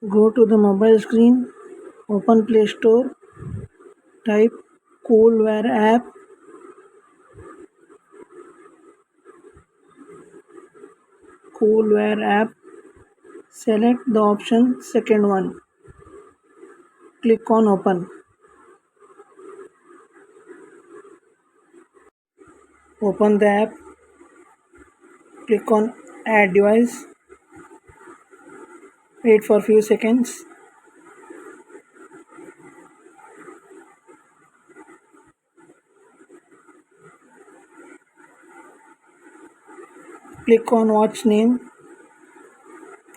Go to the mobile screen, open Play Store, type Coolware app, select the option second one, click on open. Open the app, click on add device, wait for few seconds. Click on watch name,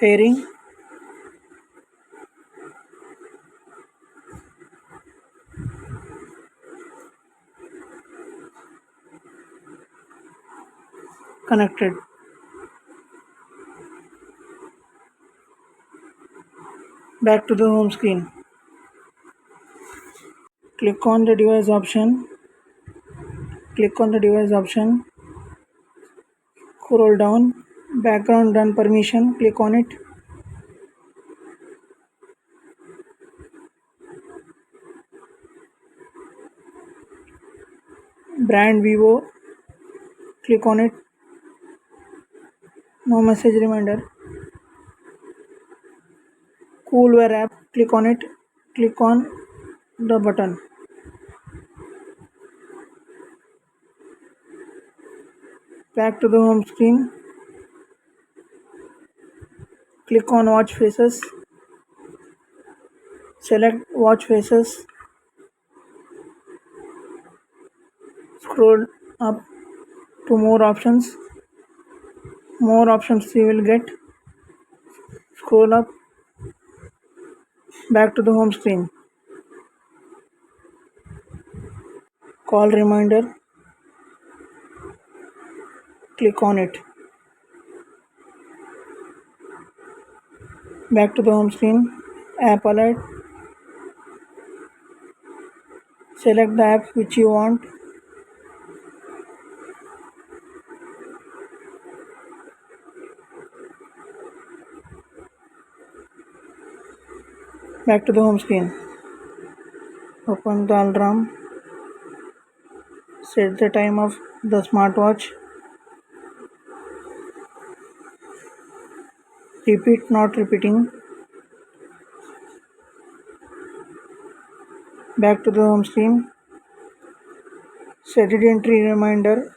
pairing, connected. Back to the home screen. Click on the device option. Scroll down. Background run permission. Click on it. Brand Vivo. Click on it. No message reminder. Coolware app. Click on it. Click on the button. Back to the home screen. Click on watch faces. Select watch faces. Scroll up to more options. More options you will get. Scroll up. Back to the home screen. Call reminder. Click on it. Back to the home screen. App alert. Select the app which you want. Back to the home screen. Open the alarm. Set the time of the smartwatch. Repeat, not repeating. Back to the home screen. Sedentary reminder.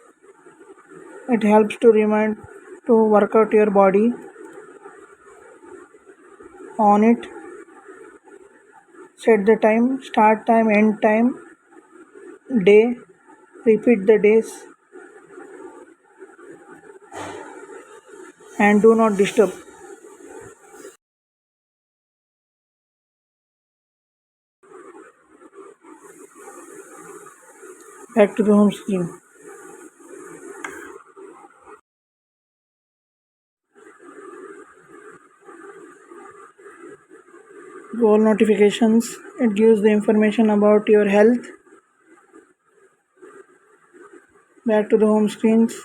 It helps to remind to work out your body. On it. Set the time, start time, end time, day. Repeat the days. And do not disturb. Back to the home screen. All notifications. It gives the information about your health. Back to the home screens.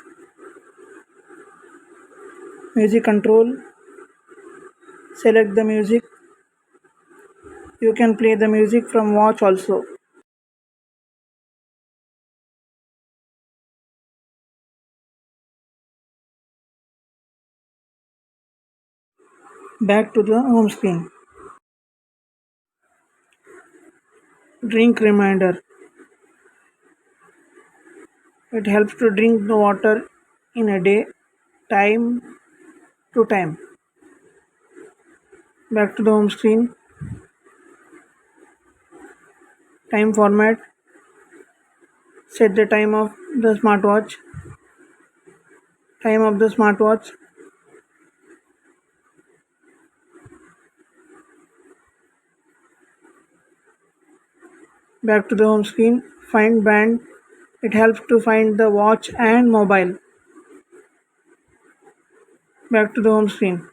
Music control. Select the music. You can play the music from watch also. Back to the home screen. Drink reminder. It helps to drink the water in a day, time to time. Back to the home screen. Time format. Set the time of the smartwatch. Time of the smartwatch. Back to the home screen. Find band. It helps to find the watch and mobile. Back to the home screen.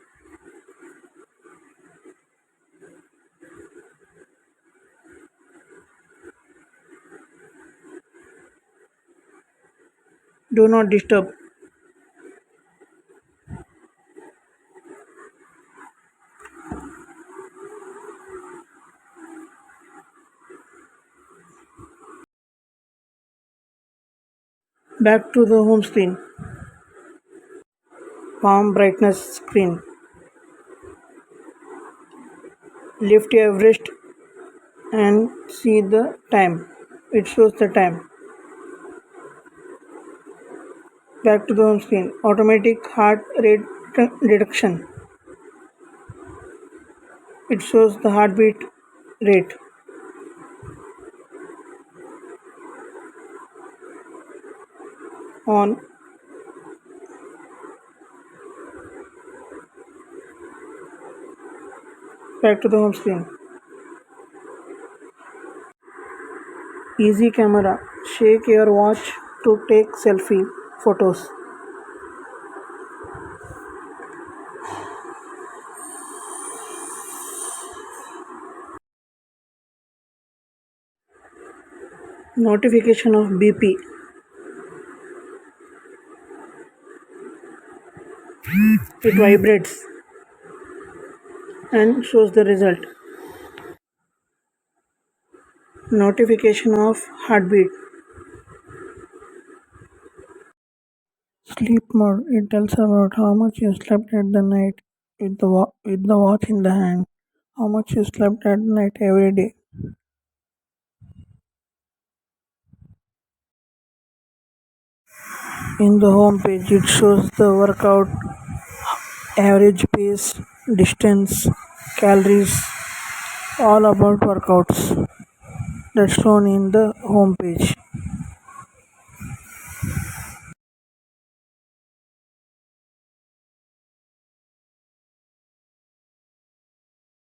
Do not disturb. Back to the home screen. Palm brightness screen. Lift your wrist and see the time. It shows the time. Back to the home screen. Automatic heart rate detection. It shows the heartbeat rate. On. Back to the home screen. Easy camera. Shake your watch to take selfie photos. Notification of BP. It vibrates and shows the result. Notification of heartbeat. Sleep mode. It tells about how much you slept at the night with the watch in the hand. How much you slept at night every day. In the home page, it shows the workout, average pace, distance, calories, all about workouts. That's shown in the home page.